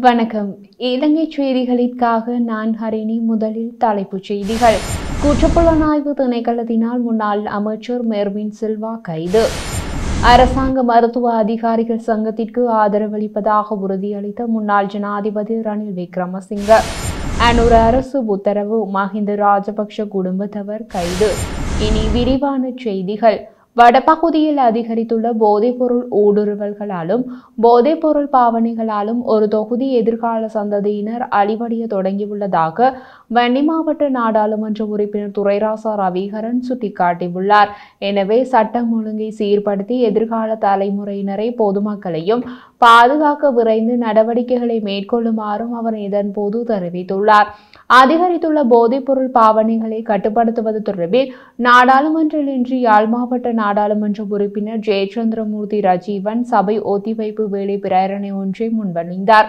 வணக்கம். இலங்கை செய்திகளுக்காக நான் ஹரிணி. முதலில் தலைப்புச் செய்திகள். குற்றப்புலனாய்வு திணைக்களத்தினால் முன்னாள் அமைச்சர் மெர்வின் சில்வா கைது. அரசாங்க மருத்துவ அதிகாரிகள் சங்கத்திற்கு ஆதரவளிப்பதாக உறுதியளித்த முன்னாள் ஜனாதிபதி ரணில் விக்ரமசிங்க. அனுர அரசு உத்தரவு. மஹிந்த ராஜபக்ஷ குடும்பத்தவர் கைது. இனி விரிவான செய்திகள். வடபகுதியில் அதிகரித்துள்ள போதைப்பொருள் ஊடுருவல்களாலும் போதைப்பொருள் பாவனைகளாலும் ஒரு தொகுதி எதிர்கால சந்ததியினர் அழிவடைய தொடங்கியுள்ளதாக வன்னி மாவட்ட நாடாளுமன்ற உறுப்பினர் துரைராசா ரவிகரன் சுட்டிக்காட்டியுள்ளார். எனவே சட்டம் ஒழுங்கை சீர்படுத்தி எதிர்கால தலைமுறையினரை பொதுமக்களையும் பாதுகாக்க விரைந்து நடவடிக்கைகளை மேற்கொள்ளுமாறும் அவர் இதன்போது தெரிவித்துள்ளார். அதிகரித்துள்ள போதைப்பொருள் பாவனைகளை கட்டுப்படுத்துவது தொடர்பில் நாடாளுமன்றில் இன்று யாழ் மாவட்ட நாடாளுமன்ற உறுப்பினர் ஜெயச்சந்திரமூர்த்தி ரஜீவன் சபை ஒத்திவைப்பு வேலை பிரேரணை ஒன்றை முன்வந்தார்.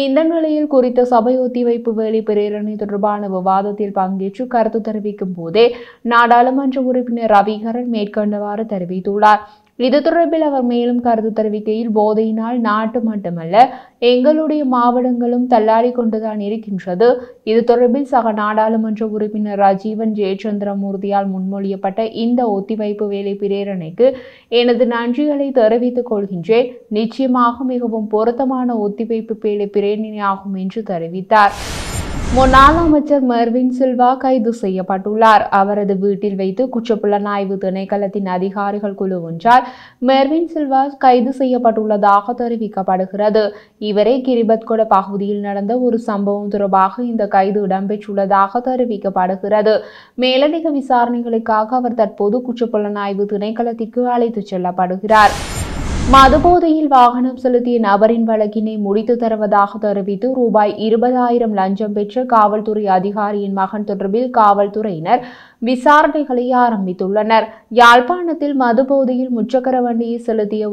இந்த நிலையில் குறித்த சபை ஒத்திவைப்பு வேலை பிரேரணை தொடர்பான விவாதத்தில் பங்கேற்று கருத்து தெரிவிக்கும் போதே நாடாளுமன்ற உறுப்பினர் ரவிகரன் மேற்கண்டவாறு தெரிவித்துள்ளார். இது தொடர்பில் அவர் மேலும் கருத்து தெரிவிக்கையில், போதையினால் நாட்டு மட்டுமல்ல எங்களுடைய மாவட்டங்களும் தள்ளாடி கொண்டுதான் இருக்கின்றது. இது தொடர்பில் சக நாடாளுமன்ற உறுப்பினர் ரஜீவன் ஜெயச்சந்திரமூர்த்தியால் முன்மொழியப்பட்ட இந்த ஒத்திவைப்பு வேலை பிரேரணைக்கு எனது நன்றிகளை தெரிவித்துக் கொள்கின்றேன். நிச்சயமாக மிகவும் பொருத்தமான ஒத்திவைப்பு வேலை பிரேரணையாகும் என்று தெரிவித்தார். முன்னாள் அமைச்சர் மெர்வின் சில்வா கைது செய்யப்பட்டுள்ளார். அவரது வீட்டில் வைத்து குற்றப்புலனாய்வு திணைக்களத்தின் அதிகாரிகள் குழு ஒன்றால் மெர்வின் சில்வா கைது செய்யப்பட்டுள்ளதாக தெரிவிக்கப்படுகிறது. இவரே கிரிபத்கொட பகுதியில் நடந்த ஒரு சம்பவம் தொடர்பாக இந்த கைது இடம்பெற்றுள்ளதாக தெரிவிக்கப்படுகிறது. மேலதிக விசாரணைகளுக்காக அவர் தற்போது குற்றப்புலனாய்வு திணைக்களத்திற்கு அழைத்துச் செல்லப்படுகிறார். மதுபோதையில் வாகனம் செலுத்திய நபரின் வழக்கினை முடித்து தருவதாக தெரிவித்து ரூபாய் 20,000 லஞ்சம் பெற்ற காவல்துறை அதிகாரியின் மகன் தொடர்பில் காவல்துறையினர் விசாரணைகளை ஆரம்பித்துள்ளனர். யாழ்ப்பாணத்தில் மதுபோதையில் முச்சக்கர வண்டியை செலுத்திய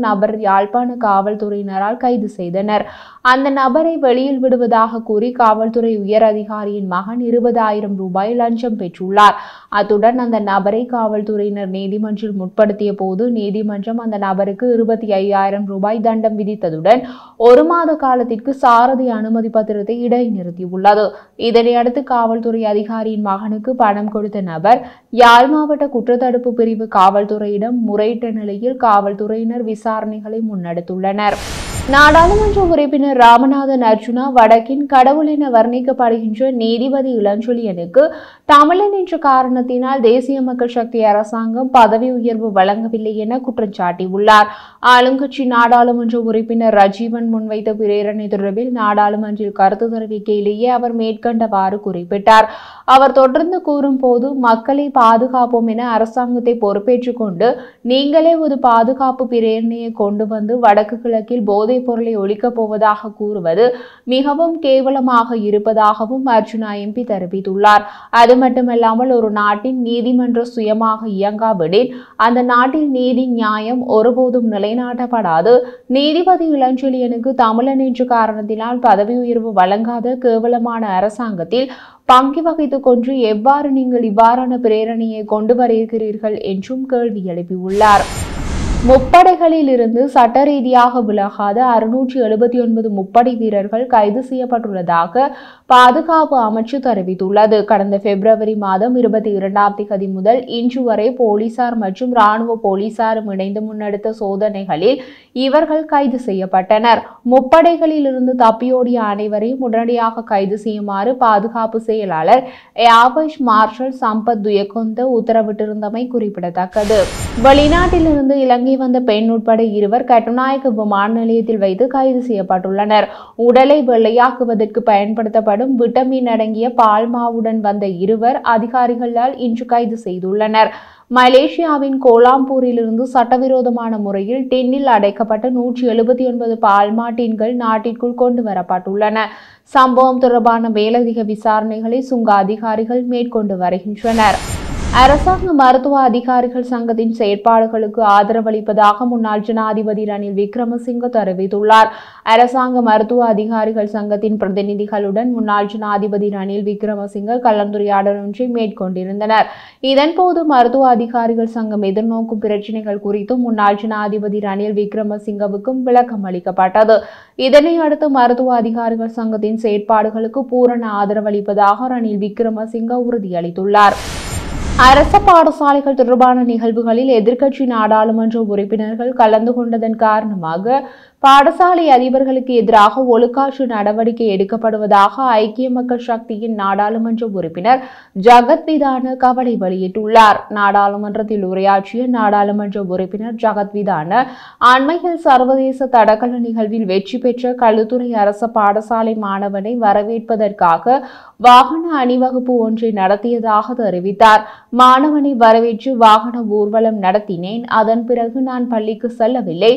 நபர் யாழ்ப்பாண காவல்துறையினரால் கைது செய்தனர். அந்த நபரை வெளியில் விடுவதாக கூறி காவல்துறை உயர் அதிகாரியின் மகன் 20,000 ரூபாய் லஞ்சம் பெற்றுள்ளார். அத்துடன் அந்த நபரை காவல்துறையினர் நீதிமன்றில் முற்படுத்திய போது நீதிமன்றம் அந்த நபருக்கு 25,000 ரூபாய் தண்டம் விதித்ததுடன் 1 மாத காலத்திற்கு சாரதி அனுமதி பத்திரத்தை இடைநிறுத்தியுள்ளது. இதனையடுத்து காவல்துறை அதிகாரியின் மகனுக்கு பணம் கொடுத்த நபர் யாழ் மாவட்ட குற்றத்தடுப்பு பிரிவு காவல்துறையிடம் முறையிட்ட நிலையில் காவல்துறையினர் விசாரணைகளை முன்னெடுத்துள்ளனர். நாடாளுமன்ற உறுப்பினர் ராமநாதன் அர்ஜுனா வடக்கின் கடவுள் என வர்ணிக்கப்படுகின்ற நீதிபதி இளஞ்செழியனுக்கு தமிழன் என்ற காரணத்தினால் தேசிய மக்கள் சக்தி அரசாங்கம் பதவி உயர்வு வழங்கவில்லை என குற்றம் சாட்டியுள்ளார். ஆளுங்கட்சி நாடாளுமன்ற உறுப்பினர் ரஜீவன் முன்வைத்த பிரேரணை தொடர்பில் நாடாளுமன்றில் கருத்து தெரிவிக்கையிலேயே அவர் மேற்கண்டவாறு குறிப்பிட்டார். அவர் தொடர்ந்து கூறும்போது, மக்களை பாதுகாப்போம் என அரசாங்கத்தை பொறுப்பேற்றுக் கொண்டு நீங்களே ஒரு பாதுகாப்பு பிரேரணையை கொண்டு வந்து வடக்கு கிழக்கில் போதைப் பொருளை ஒழிக்கப் போவதாக கூறுவது மிகவும் கேவலமாக இருப்பதாகவும் அர்ஜுனா எம்பி தெரிவித்துள்ளார். அது மட்டுமல்லாமல் ஒரு நாட்டின் நீதிமன்ற சுயமாக இயங்காவிடில் அந்த நாட்டில் நீதி நியாயம் ஒருபோதும் நிலைநாட்டப்படாது. நீதிபதி இளஞ்செழியனுக்கு தமிழன் என்ற காரணத்தினால் பதவி உயர்வு வழங்காத கேவலமான அரசாங்கத்தில் பங்கு வகித்துக் கொண்டு எவ்வாறு நீங்கள் இவ்வாறான பிரேரணையை கொண்டு வருகிறீர்கள் என்றும் கேள்வி எழுப்பியுள்ளார். முப்படைகளில் இருந்து சட்ட ரீதியாக விலகாத 679 முப்படை வீரர்கள் கைது செய்யப்பட்டுள்ளதாக பாதுகாப்பு அமைச்சு தெரிவித்துள்ளது. கடந்த பிப்ரவரி மாதம் 22ஆம் தேதி முதல் இன்று வரை போலீசார் மற்றும் இராணுவ போலீசாரும் இணைந்து முன்னெடுத்த சோதனைகளில் இவர்கள் கைது செய்யப்பட்டனர். முப்படைகளில் இருந்து தப்பியோடிய அனைவரையும் உடனடியாக கைது செய்யுமாறு பாதுகாப்பு செயலாளர் ஏர் வைஸ் மார்ஷல் சம்பத் துயக்கொந்த உத்தரவிட்டிருந்தமை குறிப்பிடத்தக்கது. வெளிநாட்டிலிருந்து இலங்கை வந்த பெண் உட்பட 2 கட்டுநாயக்க விமான நிலையத்தில் வைத்து கைது செய்யப்பட்டுள்ளனர். உடலை வெள்ளையாக்குவதற்கு பயன்படுத்தப்படும் விட்டமின் அடங்கிய பால்மாவுடன் வந்த 2 அதிகாரிகளால் இன்று கைது செய்துள்ளனர். மலேசியாவின் கோலாம்பூரிலிருந்து சட்டவிரோதமான முறையில் டின்னில் அடைக்கப்பட்ட 179 பால்மா டின்கள் நாட்டிற்குள் கொண்டு வரப்பட்டுள்ளன. சம்பவம் தொடர்பான மேலதிக விசாரணைகளை சுங்க அதிகாரிகள் மேற்கொண்டு வருகின்றனர். அரசாங்க மருத்துவ அதிகாரிகள் சங்கத்தின் செயற்பாடுகளுக்கு ஆதரவளிப்பதாக முன்னாள் ஜனாதிபதி ரணில் விக்ரமசிங்க தெரிவித்துள்ளார். அரசாங்க மருத்துவ அதிகாரிகள் சங்கத்தின் பிரதிநிதிகளுடன் முன்னாள் ஜனாதிபதி ரணில் விக்ரமசிங்க கலந்துரையாடல் ஒன்றை மேற்கொண்டிருந்தனர். இதன்போது மருத்துவ அதிகாரிகள் சங்கம் எதிர்நோக்கும் பிரச்சினைகள் குறித்து முன்னாள் ஜனாதிபதி ரணில் விக்ரமசிங்கவுக்கும் விளக்கம் அளிக்கப்பட்டது. இதனை அடுத்து மருத்துவ அதிகாரிகள் சங்கத்தின் செயற்பாடுகளுக்கு பூரண ஆதரவளிப்பதாக ரணில் விக்ரமசிங்க உறுதியளித்துள்ளார். அரச பாடசாலைகள் தொடர்பான நிகழ்வுகளில் எதிர்க்கட்சி நாடாளுமன்ற உறுப்பினர்கள் கலந்து கொண்டதன் காரணமாக பாடசாலை அதிபர்களுக்கு எதிராக ஒழுக்காற்று நடவடிக்கை எடுக்கப்படுவதாக ஐக்கிய மக்கள் சக்தியின் நாடாளுமன்ற உறுப்பினர் ஜகத் விதான கவலை வெளியிட்டுள்ளார். நாடாளுமன்றத்தில் உரையாற்றிய நாடாளுமன்ற உறுப்பினர் ஜகத் விதான அண்மையில் சர்வதேச தடகள நிகழ்வில் வெற்றி பெற்ற களுத்துறை அரச பாடசாலை மாணவனை வரவேற்பதற்காக வாகன அணிவகுப்பு ஒன்றை நடத்தியதாக தெரிவித்தார். மாணவனை வரவேற்று வாகன ஊர்வலம் நடத்தினேன். அதன் பிறகு நான் பள்ளிக்கு செல்லவில்லை.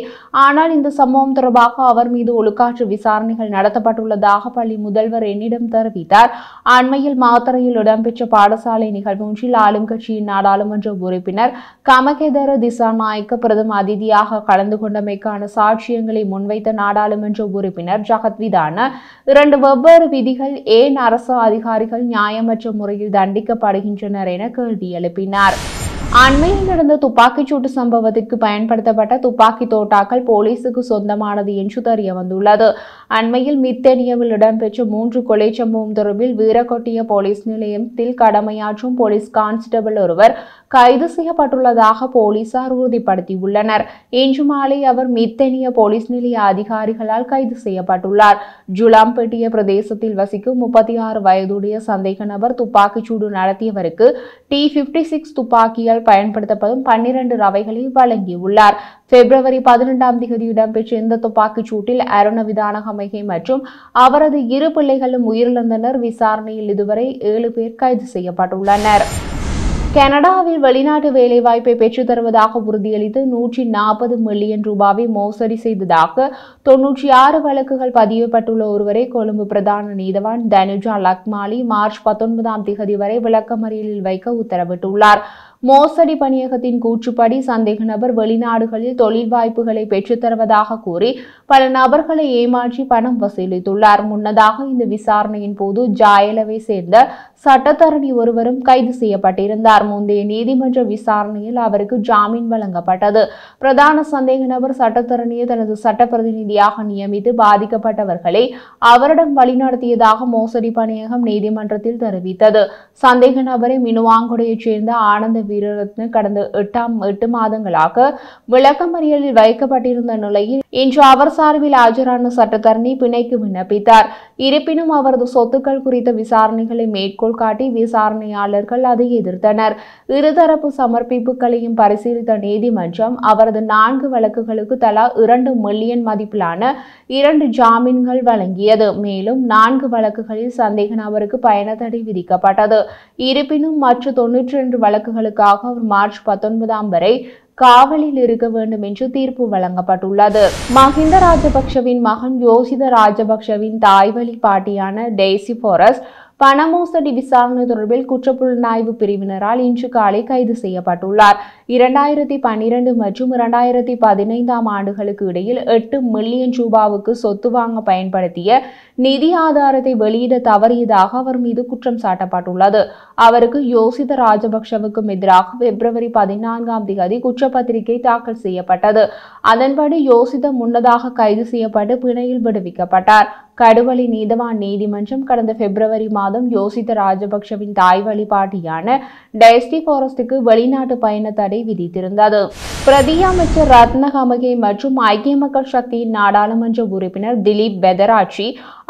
ஆனால் இந்த சம்பவம் தொடர்பாக அவர் மீது ஒழுக்காற்று விசாரணைகள் நடத்தப்பட்டுள்ளதாக பள்ளி முதல்வர் என்னிடம் தெரிவித்தார். அண்மையில் மாத்தறையில் இடம்பெற்ற பாடசாலை நிகழ்வு ஒன்றில் ஆளும் கட்சியின் நாடாளுமன்ற உறுப்பினர் கமகெதர திசாநாயக்க பிரதம அதிதியாக கலந்து கொண்டமைக்கான சாட்சியங்களை முன்வைத்த நாடாளுமன்ற உறுப்பினர் ஜகத் விதான 2 வெவ்வேறு விதிகள் ஏன் அரசு அதிகாரிகள் நியாயமற்ற முறையில் தண்டிக்கப்படுகின்றனர் என கேள்வி எழுப்பினார். அண்மையில் நடந்த துப்பாக்கிச்சூட்டு சம்பவத்திற்கு பயன்படுத்தப்பட்ட துப்பாக்கி தோட்டாக்கள் போலீசுக்கு சொந்தமானது என்று தெரிய வந்துள்ளது. அண்மையில் மித்தேனியாவில் இடம்பெற்ற 3 கொலை சம்பவம் தொடர்பில் வீரகொட்டிய போலீஸ் நிலையத்தில் கடமையாற்றும் போலீஸ் கான்ஸ்டபிள் ஒருவர் கைது செய்யப்பட்டுள்ளதாக போலீசார் உறுதிப்படுத்தியுள்ளனர். இன்று மாலை அவர் மித்தேனிய போலீஸ் நிலைய அதிகாரிகளால் கைது செய்யப்பட்டுள்ளார். ஜுலாம்பெட்டிய பிரதேசத்தில் வசிக்கும் 36 வயதுடைய சந்தேக நபர் துப்பாக்கிச்சூடு நடத்தியவருக்கு T56 துப்பாக்கியால் பயன்படுத்தப்படும் 12 ரவைகளை வழங்கியுள்ளார். பிப்ரவரி 12ஆம் தேதி இடம்பெற்ற இந்த துப்பாக்கிச் சூட்டில் அருண விதானகமைகை மற்றும் அவரது 2 பிள்ளைகளும் உயிரிழந்தனர். விசாரணையில் இதுவரை 7 பேர் கைது செய்யப்பட்டுள்ளனர். கனடாவில் வெளிநாட்டு வேலைவாய்ப்பை பெற்றுத் தருவதாக உறுதியளித்து 140 மில்லியன் ரூபாவை மோசடி செய்ததாக 96 வழக்குகள் பதியப்பட்டுள்ள ஒருவரை கொழும்பு பிரதான நீதவான் தனுஜா லக்மாலி மார்ச் 19ஆம் தேதி வரை விளக்கமறியலில் வைக்க உத்தரவிட்டுள்ளார். மோசடி பணியகத்தின் கூற்றுப்படி சந்தேக நபர் வெளிநாடுகளில் தொழில் வாய்ப்புகளை பெற்றுத் தருவதாக கூறி பல நபர்களை ஏமாற்றி பணம் வசூலித்துள்ளார். முன்னதாக இந்த விசாரணையின் போது ஜாயலவை சேர்ந்த சட்டத்தரணி ஒருவரும் கைது செய்யப்பட்டிருந்தார். முந்தைய நீதிமன்ற விசாரணையில் அவருக்கு ஜாமீன் வழங்கப்பட்டது. பிரதான சந்தேக நபர் சட்டத்தரணியை தனது சட்ட பிரதிநிதியாக நியமித்து பாதிக்கப்பட்டவர்களை அவரிடம் வழிநடத்தியதாக மோசடி பணியகம் நீதிமன்றத்தில் தெரிவித்தது. சந்தேக நபரை மினுவாங்குடையைச் சேர்ந்த ஆனந்த வீரரத்ன கடந்த 8 மாதங்களாக விளக்கமறியலில் வைக்கப்பட்டிருந்த நிலையில் இன்று அவர் சார்பில் ஆஜரான சட்டத்தரணி பிணைக்கு விண்ணப்பித்தார். இருப்பினும் அவரது சொத்துக்கள் குறித்த விசாரணைகளை மேற்கோள் காட்டி விசாரணையாளர்கள் அதை எதிர்த்தனர். இருதரப்பு சமர்ப்பிப்புகளையும் பரிசீலித்த நீதிமன்றம் அவரது 4 வழக்குகளுக்கு தலா 2 மில்லியன் மதிப்பிலான 2 ஜாமீன்கள் வழங்கியது. மேலும் 4 வழக்குகளில் சந்தேக நபருக்கு பயண தடை விதிக்கப்பட்டது. இருப்பினும் மற்ற 92 வழக்குகளுக்காக அவர் மார்ச் 19ஆம் வரை காவலில் இருக்க வேண்டும் என்று தீர்ப்பு வழங்கப்பட்டுள்ளது. மஹிந்த ராஜபக்ஷவின் மகன் யோசித ராஜபக்ஷவின் தாய்வழி பாட்டியான டெய்சி போரஸ் பண மோசடி விசாரணை தொடர்பில் குற்றப்புலனாய்வு பிரிவினரால் இன்று காலை கைது செய்யப்பட்டுள்ளார். 2012 மற்றும் 2015ஆம் ஆண்டுகளுக்கு இடையில் 8 மில்லியன் ரூபாவுக்கு சொத்து வாங்க பயன்படுத்திய நிதி ஆதாரத்தை வெளியிட தவறியதாக அவர் மீது குற்றம் சாட்டப்பட்டுள்ளது. அவருக்கு யோசித ராஜபக்ஷவுக்கும் எதிராக பிப்ரவரி 14ஆம் தேதி குற்றப்பத்திரிகை தாக்கல் செய்யப்பட்டது. அதன்படி யோசித முன்னதாக கைது செய்யப்பட்டு பிணையில் விடுவிக்கப்பட்டார். கடுவளி நீதவான் நீதிமன்றம் கடந்த பிப்ரவரி மாதம் யோசித ராஜபக்ஷவின் தாய் வழிபாட்டியான டெய்சி போரஸ்டுக்கு வெளிநாட்டு பயண தடை விதித்திருந்தது. பிரதி அமைச்சர் ரத்ன கமகே மற்றும் ஐக்கிய மக்கள் சக்தியின் நாடாளுமன்ற உறுப்பினர் திலீப் பெதராட்சி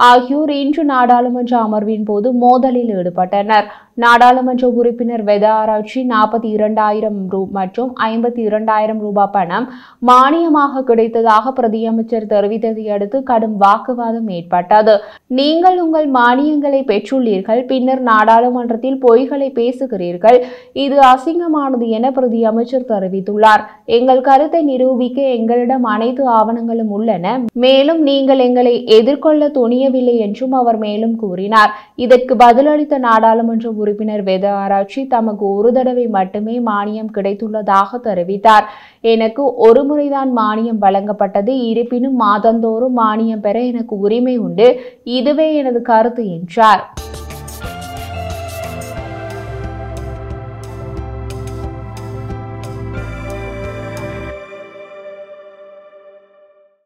ஆகியோர் இன்று நாடாளுமன்ற அமர்வின் போது மோதலில் ஈடுபட்டனர். நாடாளுமன்ற உறுப்பினர் பெதராட்சி 42,000 மற்றும் 52,000 ரூபாய் பணம் மானியமாக கிடைத்ததாக பிரதியமைச்சர் தெரிவித்ததை அடுத்து கடும் வாக்குவாதம் ஏற்பட்டது. நீங்கள் உங்கள் மானியங்களை பெற்றுள்ளீர்கள், பின்னர் நாடாளுமன்றத்தில் பொய்களை பேசுகிறீர்கள், இது அசிங்கமானது என பிரதியமைச்சர் தெரிவித்துள்ளார். எங்கள் கருத்தை நிரூபிக்க எங்களிடம் அனைத்து ஆவணங்களும் உள்ளன, மேலும் நீங்கள் எங்களை எதிர்கொள்ள துணியவில்லை என்றும் அவர் மேலும் கூறினார். இதற்கு பதிலளித்த நாடாளுமன்ற உறுப்பினர் வேத ஆராய்ச்சி தமக்கு ஒரு தடவை மட்டுமே மானியம் கிடைத்துள்ளதாக தெரிவித்தார். எனக்கு ஒரு முறைதான் மானியம் வழங்கப்பட்டது. இருப்பினும் மாதந்தோறும் மானியம் பெற எனக்கு உரிமை உண்டு. இதுவே எனது கருத்து என்றார்.